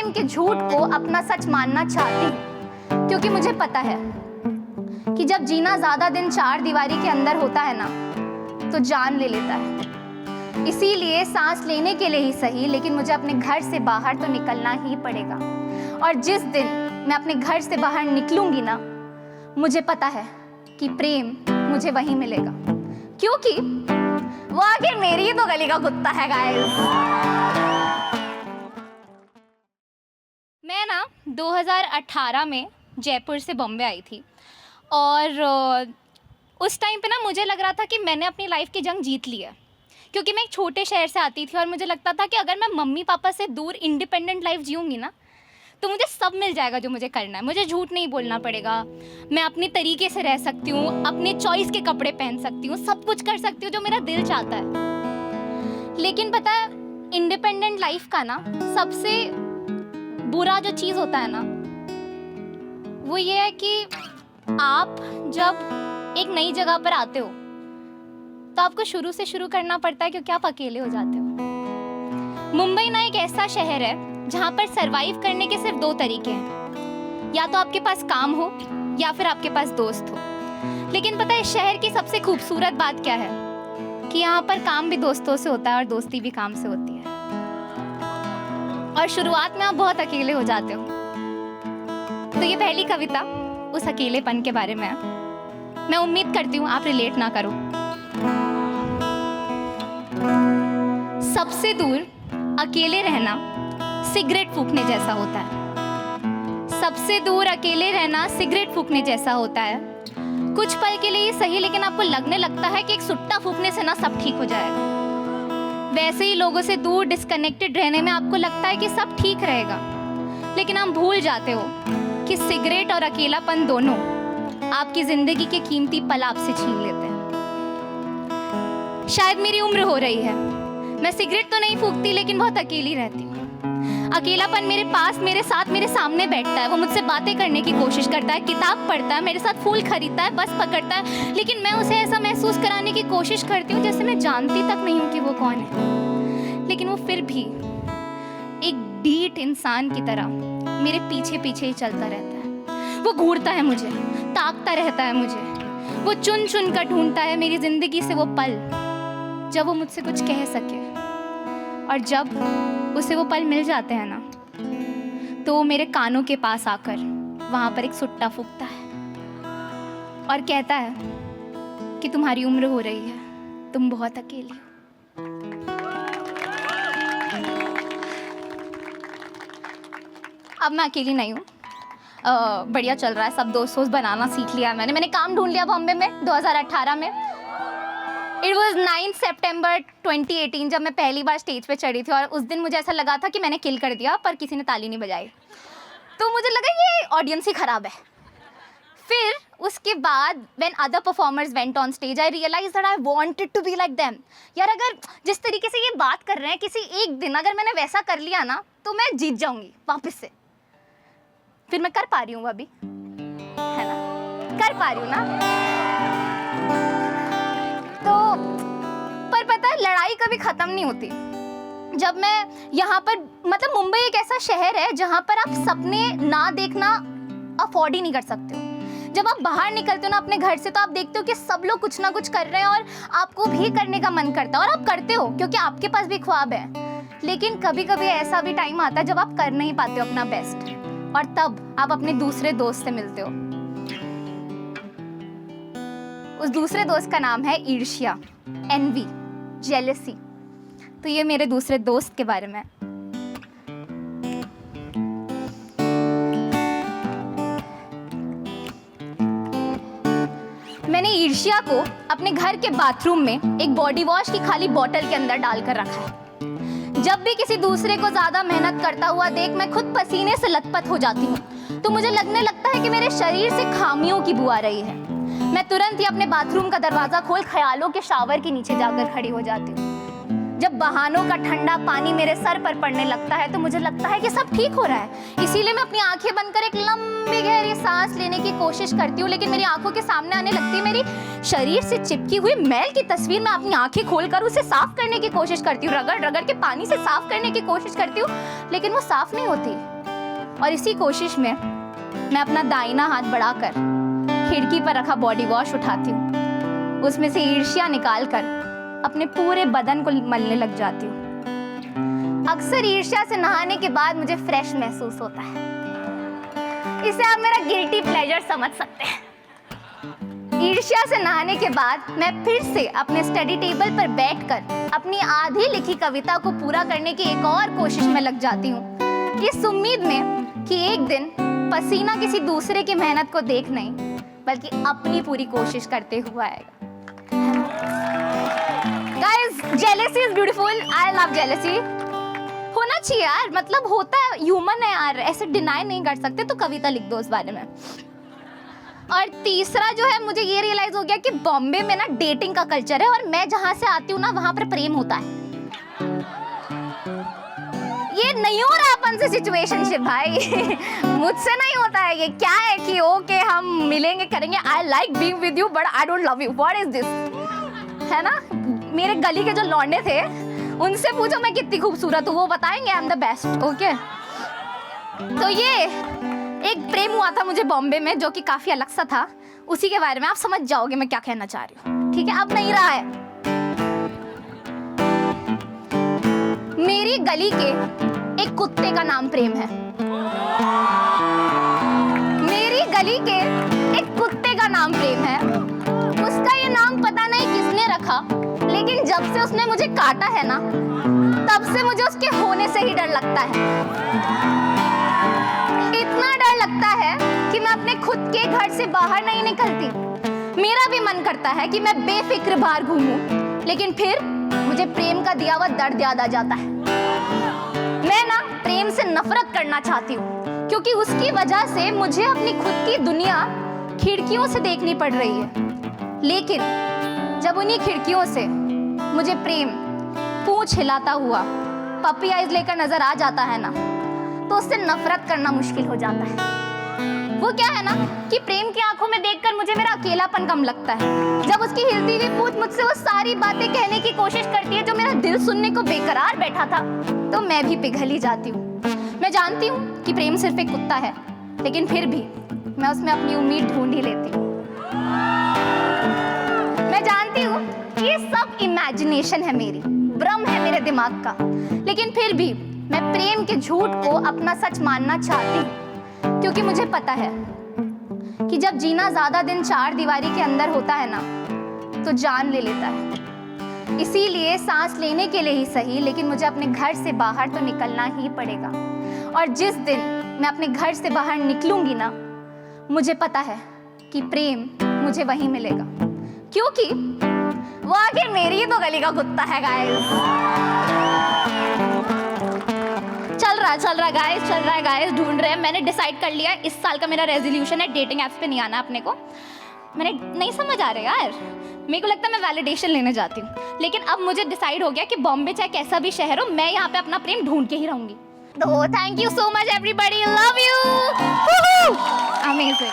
उनके झूठ को अपना सच मानना चाहती हूँ, क्योंकि मुझे पता है कि जब जीना ज़्यादा दिन चार दीवारी के अंदर होता है ना, तो जान ले लेता है। इसीलिए सांस लेने के लिए ही सही, लेकिन मुझे अपने घर से बाहर तो निकलना ही पड़ेगा। और जिस दिन मैं अपने घर से बाहर निकलूंगी ना, मुझे पता है कि प्रेम मुझे वहीं मिलेगा, क्योंकि वो आखिर मेरी ही तो गली का कुत्ता है गाइस। मैं ना 2018 में जयपुर से बॉम्बे आई थी, और उस टाइम पे ना मुझे लग रहा था कि मैंने अपनी लाइफ की जंग जीत ली है, क्योंकि मैं एक छोटे शहर से आती थी और मुझे लगता था कि अगर मैं मम्मी पापा से दूर इंडिपेंडेंट लाइफ जीऊँगी ना, तो मुझे सब मिल जाएगा जो मुझे करना है। मुझे झूठ नहीं बोलना पड़ेगा, मैं अपने तरीके से रह सकती हूँ, अपने चॉइस के कपड़े पहन सकती हूँ, सब कुछ कर सकती हूँ जो मेरा दिल चाहता है। लेकिन पता है, इंडिपेंडेंट लाइफ का ना सबसे बुरा जो चीज़ होता है ना, वो ये है कि आप जब एक नई जगह पर आते हो तो आपको शुरू से शुरू करना पड़ता है, क्योंकि आप अकेले हो जाते हो। मुंबई ना एक ऐसा शहर है जहाँ पर सरवाइव करने के सिर्फ दो तरीके हैं, या तो आपके पास काम हो या फिर आपके पास दोस्त हो। लेकिन पता है इस शहर की सबसे खूबसूरत बात क्या है, कि यहाँ पर काम भी दोस्तों से होता है और दोस्ती भी काम से होती है। और शुरुआत में आप बहुत अकेले हो जाते हो। तो ये पहली कविता उस अकेलेपन के बारे में है। मैं उम्मीद करती हूँ आप रिलेट ना करो। सबसे दूर अकेले रहना सिगरेट फूंकने जैसा होता है। सबसे दूर अकेले रहना सिगरेट फूंकने जैसा होता है। कुछ पल के लिए ये सही, लेकिन आपको लगने लगता है कि एक सुट्टा फूंकने से ना सब ठीक हो जाएगा। वैसे ही लोगों से दूर डिस्कनेक्टेड रहने में आपको लगता है कि सब ठीक रहेगा, लेकिन आप भूल जाते हो कि सिगरेट और अकेलापन दोनों आपकी जिंदगी के कीमती पल आपसे छीन लेते हैं। शायद मेरी उम्र हो रही है, मैं सिगरेट तो नहीं फूंकती, लेकिन बहुत अकेली रहती हूँ। अकेलापन मेरे पास, मेरे साथ, मेरे सामने बैठता है। वो मुझसे बातें करने की कोशिश करता है, किताब पढ़ता है, मेरे साथ फूल खरीदता है, बस पकड़ता है, लेकिन मैं उसे ऐसा महसूस कराने की कोशिश करती हूँ जैसे मैं जानती तक नहीं हूँ कि वो कौन है। लेकिन वो फिर भी एक ढीठ इंसान की तरह मेरे पीछे पीछे ही चलता रहता है। वो घूरता है मुझे, ताकता रहता है मुझे, वो चुन चुन कर ढूंढता है मेरी जिंदगी से वो पल जब वो मुझसे कुछ कह सके। और जब उसे वो पल मिल जाते हैं ना, तो वो मेरे कानों के पास आकर वहाँ पर एक सुट्टा फूंकता है और कहता है कि तुम्हारी उम्र हो रही है, तुम बहुत अकेली हो। अब मैं अकेली नहीं हूँ, बढ़िया चल रहा है, सब दोस्त बनाना सीख लिया है मैंने काम ढूंढ लिया बॉम्बे में 2018 में। इट वॉज 9 सितंबर 2018 जब मैं पहली बार स्टेज पे चढ़ी थी, और उस दिन मुझे ऐसा लगा था कि मैंने किल कर दिया, पर किसी ने ताली नहीं बजाई, तो मुझे लगा ये ऑडियंस ही खराब है। फिर उसके बाद when other performers went on stage, I realise that I wanted to be like them. यार अगर जिस तरीके से ये बात कर रहे हैं, किसी एक दिन अगर मैंने वैसा कर लिया ना, तो मैं जीत जाऊंगी वापस से। फिर मैं कर पा रही हूँ अभी, है ना, कर पा रही हूँ ना। तो पर पता है, लड़ाई कभी खत्म नहीं होती। जब मैं यहाँ पर, मतलब मुंबई एक ऐसा शहर है जहाँ पर आप सपने ना देखना अफोर्ड ही नहीं कर सकते हो। जब आप बाहर निकलते हो ना अपने घर से, तो आप देखते हो कि सब लोग कुछ ना कुछ कर रहे हैं और आपको भी करने का मन करता है, और आप करते हो क्योंकि आपके पास भी ख्वाब है। लेकिन कभी कभी ऐसा भी टाइम आता है जब आप कर नहीं पाते हो अपना बेस्ट, और तब आप अपने दूसरे दोस्त से मिलते हो। उस दूसरे दोस्त का नाम है ईर्ष्या, एनवी, जेलसी। तो ये मेरे दूसरे दोस्त के बारे में। मैंने ईर्ष्या को अपने घर के बाथरूम में एक बॉडी वॉश की खाली बोतल के अंदर डालकर रखा है। जब भी किसी दूसरे को ज्यादा मेहनत करता हुआ देख मैं खुद पसीने से लथपथ हो जाती हूँ, तो मुझे लगने लगता है कि मेरे शरीर से खामियों की बू आ रही है। मैं तुरंत ही अपने बाथरूम का दरवाजा खोल ख्यालों के शावर के नीचे जाकर खड़ी हो जाती हूँ। जब बहानों का ठंडा पानी मेरे सर पर पड़ने लगता है, तो मुझे लगता है कि सब ठीक हो रहा है। इसीलिए मैं अपनी आंखें बंद कर एक लंबी गहरी सांस लेने की कोशिश करती हूँ, लेकिन मेरी आंखों के सामने आने लगती है मेरी शरीर से चिपकी हुई मैल की तस्वीर। मैं अपनी आंखें खोलकर उसे साफ करने की कोशिश करती हूँ, रगड़ रगड़ के पानी से साफ करने की कोशिश करती हूँ, लेकिन वो साफ नहीं होती। और इसी कोशिश में मैं अपना दाहिना हाथ बढ़ाकर खिड़की पर रखा बॉडी वॉश उठाती हूँ, उसमें से ईर्ष्या निकालकर अपने पूरे बदन को मलने लग जाती हूँ। अक्सर ईर्ष्या से नहाने के बाद मुझे फ्रेश महसूस होता है। इसे आप मेरा गिल्टी प्लेजर समझ सकते हैं। ईर्ष्या से नहाने के बाद मैं फिर से अपने स्टडी टेबल पर बैठकर अपनी आधी लिखी कविता को पूरा करने की एक और कोशिश में लग जाती हूँ, इस उम्मीद में कि एक दिन पसीना किसी दूसरे की मेहनत को देख नहीं बल्कि अपनी पूरी कोशिश करते हुए आएगा। Guys, jealousy is beautiful. I love jealousy. होना चाहिए यार, मतलब होता है, ह्यूमन है यार, ऐसे डिनाई नहीं कर सकते, तो कविता लिख दो उस बारे में। और तीसरा जो है, मुझे ये रियलाइज हो गया कि बॉम्बे में ना डेटिंग का कल्चर है और मैं जहाँ से आती हूँ ना वहाँ पर प्रेम होता है। ये नहीं हो रहा अपन से सिचुएशनशिप भाई। मुझसे नहीं होता है ये। क्या है कि ओके हम मिलेंगे करेंगे, I like being with you but I don't love you, what is this, है ना। मेरे गली के जो लौंडे थे उनसे पूछो मैं कितनी खूबसूरत हूँ, वो बताएंगे I am the best. Okay, तो ये एक प्रेम हुआ था मुझे बॉम्बे में जो कि काफी अलग सा था, उसी के बारे में आप समझ जाओगे मैं क्या कहना चाह रही हूँ। ठीक है, अब नहीं रहा है। मेरी गली के एक कुत्ते का नाम प्रेम है। मेरी गली के एक कुत्ते का नाम प्रेम है। उसका ये नाम पता नहीं किसने रखा, लेकिन जब से उसने मुझे काटा है ना, तब से मुझे उसके होने से ही डर लगता है। इतना डर लगता है कि मैं अपने खुद के घर से बाहर नहीं निकलती। मेरा भी मन करता है कि मैं बेफिक्र बाहर घूमूं, लेकिन फिर मुझे प्रेम का दिया हुआ दर्द याद आ जाता है। मैं ना प्रेम से नफरत करना चाहती हूँ, क्योंकि उसकी वजह से मुझे अपनी खुद की दुनिया खिड़कियों से देखनी पड़ रही है। लेकिन जब उन्हीं खिड़कियों से मुझे प्रेम पूंछ हिलाता हुआ पपी आइज लेकर नजर आ जाता है ना, तो उससे नफरत करना मुश्किल हो जाता है। वो क्या है ना कि प्रेम की आंखों में देखकर मुझे मेरा अकेलापन कम लगता है। जब उसकी हिलती हुई पूंछ मुझसे वो सारी बातें कहने की कोशिश करती है जो मेरा दिल सुनने को बेकरार बैठा था, तो मैं भी पिघल ही जाती हूँ। मैं जानती हूँ कि प्रेम सिर्फ एक कुत्ता है, लेकिन फिर भी मैं उसमें अपनी उम्मीद ढूंढ ही लेती हूँ। मैं जानती हूँ कि ये सब इमेजिनेशन है मेरी, भ्रम है मेरे दिमाग का, लेकिन फिर भी मैं प्रेम के झूठ को अपना सच मानना चाहती हूँ, क्योंकि मुझे पता है कि जब जीना ज्यादा दिन चार दीवारी के अंदर होता है ना, तो जान ले लेता है। इसीलिए सांस लेने के लिए ही सही, लेकिन मुझे अपने घर से बाहर तो निकलना ही पड़ेगा। और जिस दिन मैं अपने घर से बाहर निकलूंगी ना, मुझे पता है कि प्रेम मुझे वहीं मिलेगा, क्योंकि वो आखिर मेरी ही तो गली का कुत्ता है गाइस। चल रहा है गाइस, ढूंढ रहे हैं। मैंने डिसाइड कर लिया है, इस साल का मेरा रेजोल्यूशन है डेटिंग ऐप्स पे नहीं आना अपने को। मैंने नहीं समझ आ रहा यार, मेरे को लगता है मैं वैलिडेशन लेने जाती हूँ, लेकिन अब मुझे डिसाइड हो गया कि बॉम्बे चाहे कैसा भी शहर हो, मैं यहाँ पे अपना प्रेम ढूंढ के ही रहूंगी। तो thank you so much everybody, love you, amazing.